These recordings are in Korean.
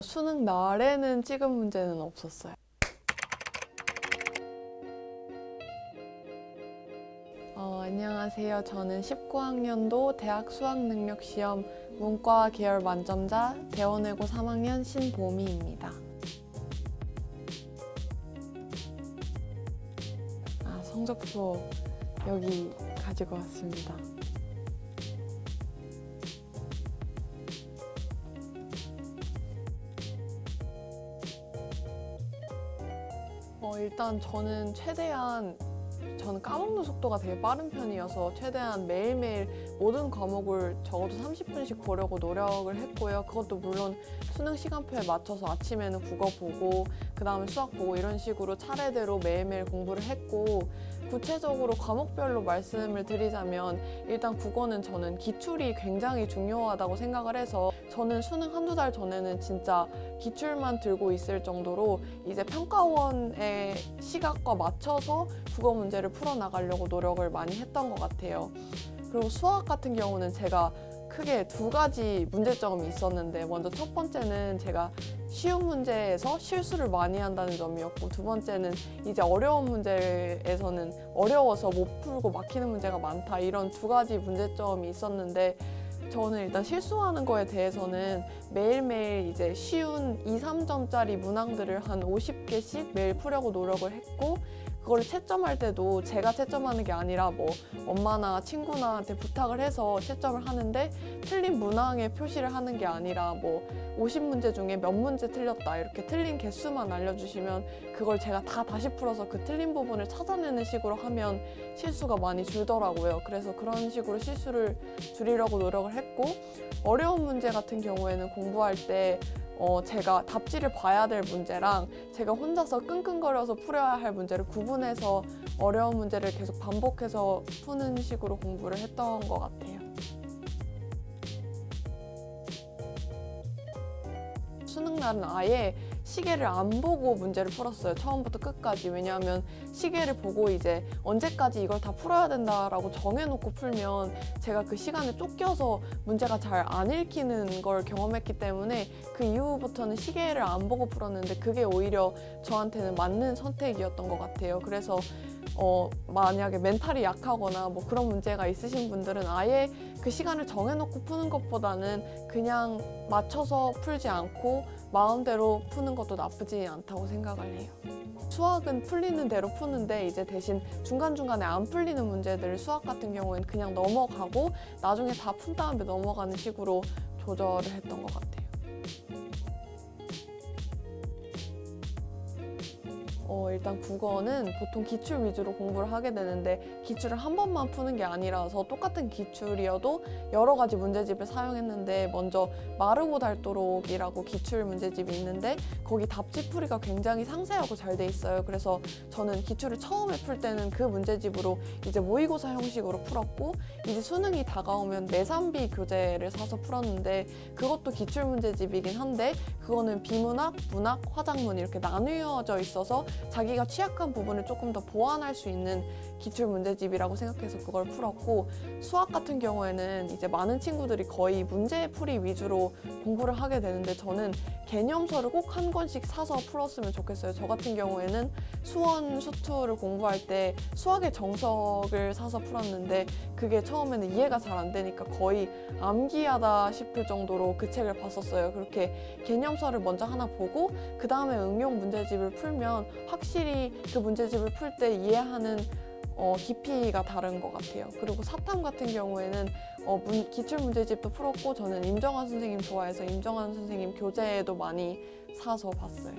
수능 날에는 찍은 문제는 없었어요. 안녕하세요. 저는 19학년도 대학 수학능력시험 문과 계열 만점자 대원외고 3학년 신보미입니다. 성적표 여기 가지고 왔습니다. 일단 저는 까먹는 속도가 되게 빠른 편이어서 최대한 매일매일 모든 과목을 적어도 30분씩 보려고 노력을 했고요. 그것도 물론 수능 시간표에 맞춰서 아침에는 국어 보고 그 다음에 수학 보고 이런 식으로 차례대로 매일매일 공부를 했고, 구체적으로 과목별로 말씀을 드리자면 일단 국어는 저는 기출이 굉장히 중요하다고 생각을 해서 저는 수능 한두 달 전에는 진짜 기출만 들고 있을 정도로 이제 평가원의 시각과 맞춰서 국어 문제를 풀어나가려고 노력을 많이 했던 것 같아요. 그리고 수학 같은 경우는 제가 크게 두 가지 문제점이 있었는데, 먼저 첫 번째는 제가 쉬운 문제에서 실수를 많이 한다는 점이었고, 두 번째는 이제 어려운 문제에서는 어려워서 못 풀고 막히는 문제가 많다, 이런 두 가지 문제점이 있었는데, 저는 일단 실수하는 거에 대해서는 매일매일 이제 쉬운 2, 3점짜리 문항들을 한 50개씩 매일 풀려고 노력을 했고, 그걸 채점할 때도 제가 채점하는 게 아니라 뭐 엄마나 친구나한테 부탁을 해서 채점을 하는데, 틀린 문항에 표시를 하는 게 아니라 뭐 50문제 중에 몇 문제 틀렸다 이렇게 틀린 개수만 알려주시면 그걸 제가 다시 풀어서 그 틀린 부분을 찾아내는 식으로 하면 실수가 많이 줄더라고요. 그래서 그런 식으로 실수를 줄이려고 노력을 했고, 어려운 문제 같은 경우에는 공부할 때 제가 답지를 봐야 될 문제랑 제가 혼자서 끙끙거려서 풀어야 할 문제를 구분해서 어려운 문제를 계속 반복해서 푸는 식으로 공부를 했던 것 같아요. 수능 날은 아예 시계를 안 보고 문제를 풀었어요. 처음부터 끝까지. 왜냐하면 시계를 보고 이제 언제까지 이걸 다 풀어야 된다라고 정해놓고 풀면 제가 그 시간에 쫓겨서 문제가 잘 안 읽히는 걸 경험했기 때문에 그 이후부터는 시계를 안 보고 풀었는데, 그게 오히려 저한테는 맞는 선택이었던 것 같아요. 그래서 만약에 멘탈이 약하거나 뭐 그런 문제가 있으신 분들은 아예 그 시간을 정해놓고 푸는 것보다는 그냥 맞춰서 풀지 않고 마음대로 푸는 것도 나쁘지 않다고 생각을 해요. 수학은 풀리는 대로 푸는데 이제 대신 중간중간에 안 풀리는 문제들을 수학 같은 경우에는 그냥 넘어가고 나중에 다 푼 다음에 넘어가는 식으로 조절을 했던 것 같아요. 일단 국어는 보통 기출 위주로 공부를 하게 되는데, 기출을 한 번만 푸는 게 아니라서 똑같은 기출이어도 여러 가지 문제집을 사용했는데, 먼저 마르고 닳도록이라고 기출 문제집이 있는데 거기 답지풀이가 굉장히 상세하고 잘 돼 있어요. 그래서 저는 기출을 처음에 풀 때는 그 문제집으로 이제 모의고사 형식으로 풀었고, 이제 수능이 다가오면 내삼비 교재를 사서 풀었는데, 그것도 기출 문제집이긴 한데 그거는 비문학, 문학, 화작문 이렇게 나뉘어져 있어서 자기가 취약한 부분을 조금 더 보완할 수 있는 기출 문제집이라고 생각해서 그걸 풀었고, 수학 같은 경우에는 이제 많은 친구들이 거의 문제풀이 위주로 공부를 하게 되는데, 저는 개념서를 꼭 한 권씩 사서 풀었으면 좋겠어요. 저 같은 경우에는 수원, 수투를 공부할 때 수학의 정석을 사서 풀었는데 그게 처음에는 이해가 잘 안 되니까 거의 암기하다 싶을 정도로 그 책을 봤었어요. 그렇게 개념서를 먼저 하나 보고 그 다음에 응용 문제집을 풀면 확실히 그 문제집을 풀 때 이해하는 깊이가 다른 것 같아요. 그리고 사탐 같은 경우에는 기출 문제집도 풀었고, 저는 임정환 선생님 좋아해서 임정환 선생님 교재도 많이 사서 봤어요.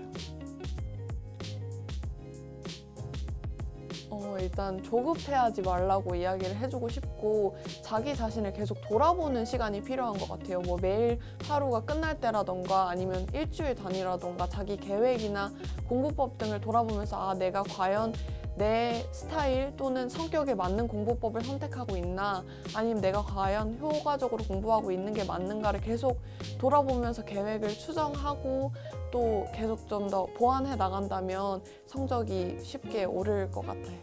일단 조급해하지 말라고 이야기를 해주고 싶고, 자기 자신을 계속 돌아보는 시간이 필요한 것 같아요. 뭐 매일 하루가 끝날 때라던가 아니면 일주일 단위라던가 자기 계획이나 공부법 등을 돌아보면서 내가 과연 내 스타일 또는 성격에 맞는 공부법을 선택하고 있나, 아니면 내가 과연 효과적으로 공부하고 있는 게 맞는가를 계속 돌아보면서 계획을 추정하고 또 계속 좀 더 보완해 나간다면 성적이 쉽게 오를 것 같아요.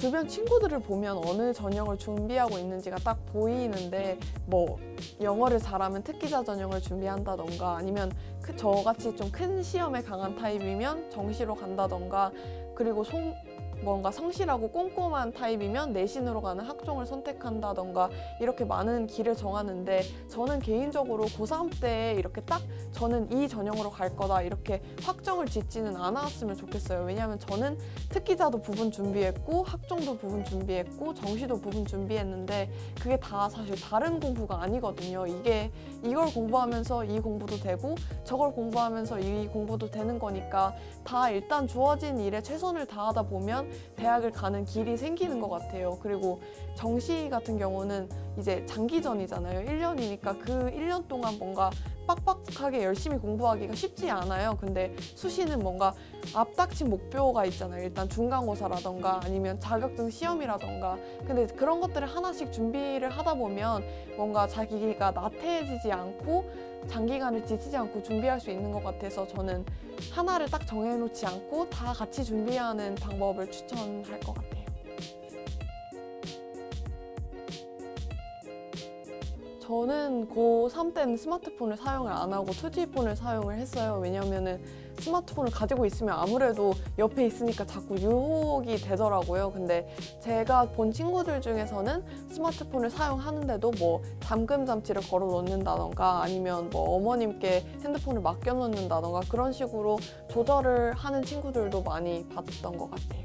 주변 친구들을 보면 어느 전형을 준비하고 있는지가 딱 보이는데 뭐 영어를 잘하면 특기자 전형을 준비한다던가 아니면 저같이 좀 큰 시험에 강한 타입이면 정시로 간다던가 그리고 뭔가 성실하고 꼼꼼한 타입이면 내신으로 가는 학종을 선택한다던가 이렇게 많은 길을 정하는데 저는 개인적으로 고3 때 이렇게 딱 저는 이 전형으로 갈 거다 이렇게 확정을 짓지는 않았으면 좋겠어요. 왜냐하면 저는 특기자도 부분 준비했고 학종도 부분 준비했고 정시도 부분 준비했는데 그게 다 사실 다른 공부가 아니거든요. 이걸 공부하면서 이 공부도 되고 저걸 공부하면서 이 공부도 되는 거니까 다 일단 주어진 일에 최선을 다하다 보면 대학을 가는 길이 생기는 것 같아요. 그리고 정시 같은 경우는 이제 장기전이잖아요. 1년이니까 그 1년 동안 뭔가 빡빡하게 열심히 공부하기가 쉽지 않아요. 근데 수시는 뭔가 앞닥친 목표가 있잖아요. 일단 중간고사라던가 아니면 자격증 시험이라던가. 근데 그런 것들을 하나씩 준비를 하다 보면 뭔가 자기가 나태해지지 않고 장기간을 지치지 않고 준비할 수 있는 것 같아서 저는 하나를 딱 정해놓지 않고 다 같이 준비하는 방법을 추천할 것 같아요. 저는 고3 때는 스마트폰을 사용을 안 하고 2G폰을 사용을 했어요. 왜냐면은 스마트폰을 가지고 있으면 아무래도 옆에 있으니까 자꾸 유혹이 되더라고요. 근데 제가 본 친구들 중에서는 스마트폰을 사용하는데도 뭐 잠금 장치를 걸어 놓는다던가 아니면 뭐 어머님께 핸드폰을 맡겨 놓는다던가 그런 식으로 조절을 하는 친구들도 많이 봤던 것 같아요.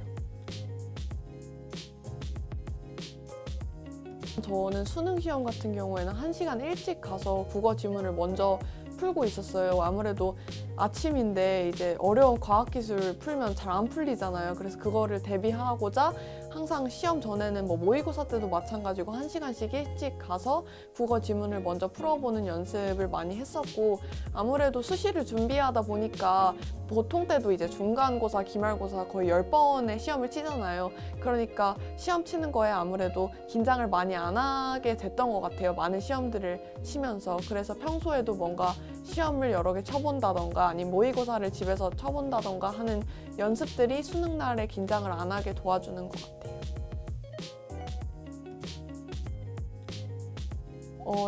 저는 수능 시험 같은 경우에는 1시간 일찍 가서 국어 지문을 먼저 풀고 있었어요. 아무래도 아침인데 이제 어려운 과학기술 풀면 잘 안 풀리잖아요. 그래서 그거를 대비하고자 항상 시험 전에는 뭐 모의고사 때도 마찬가지고 1시간씩 일찍 가서 국어 지문을 먼저 풀어보는 연습을 많이 했었고 아무래도 수시를 준비하다 보니까 보통 때도 이제 중간고사, 기말고사 거의 10번의 시험을 치잖아요. 그러니까 시험 치는 거에 아무래도 긴장을 많이 안 하게 됐던 것 같아요. 많은 시험들을 치면서. 그래서 평소에도 뭔가 시험을 여러 개 쳐본다던가 아니면 모의고사를 집에서 쳐본다던가 하는 연습들이 수능날에 긴장을 안 하게 도와주는 것 같아요.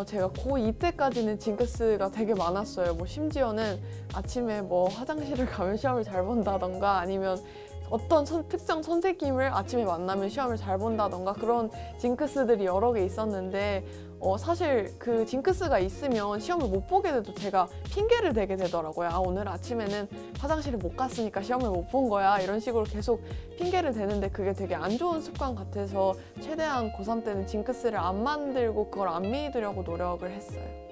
제가 고2 때까지는 징크스가 되게 많았어요. 뭐 심지어는 아침에 뭐 화장실을 가면 시험을 잘 본다던가 아니면 어떤 특정 선생님을 아침에 만나면 시험을 잘 본다던가 그런 징크스들이 여러 개 있었는데 사실 그 징크스가 있으면 시험을 못 보게 돼도 제가 핑계를 대게 되더라고요. 오늘 아침에는 화장실을 못 갔으니까 시험을 못 본 거야 이런 식으로 계속 핑계를 대는데 그게 되게 안 좋은 습관 같아서 최대한 고3 때는 징크스를 안 만들고 그걸 안 믿으려고 노력을 했어요.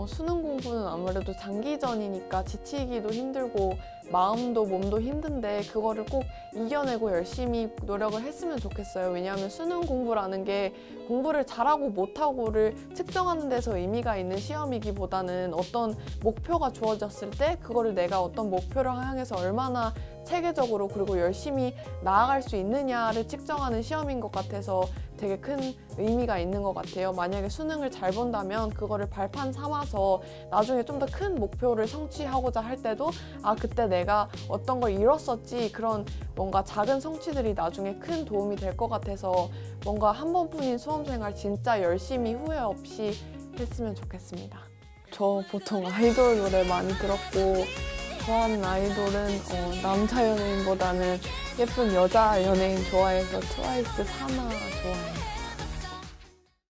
수능 공부는 아무래도 장기전이니까 지치기도 힘들고 마음도 몸도 힘든데 그거를 꼭 이겨내고 열심히 노력을 했으면 좋겠어요. 왜냐하면 수능 공부라는 게 공부를 잘하고 못하고를 측정하는 데서 의미가 있는 시험이기보다는 어떤 목표가 주어졌을 때 그거를 내가 어떤 목표를 향해서 얼마나 체계적으로 그리고 열심히 나아갈 수 있느냐를 측정하는 시험인 것 같아서 되게 큰 의미가 있는 것 같아요. 만약에 수능을 잘 본다면 그거를 발판 삼아서 나중에 좀 더 큰 목표를 성취하고자 할 때도 그때 내가 어떤 걸 이뤘었지 그런 뭔가 작은 성취들이 나중에 큰 도움이 될 것 같아서 뭔가 한 번뿐인 수험생활 진짜 열심히 후회 없이 했으면 좋겠습니다. 저 보통 아이돌 노래 많이 들었고 좋아하는 아이돌은 남자 연예인보다는 예쁜 여자 연예인 좋아해서 트와이스 사나 좋아해요.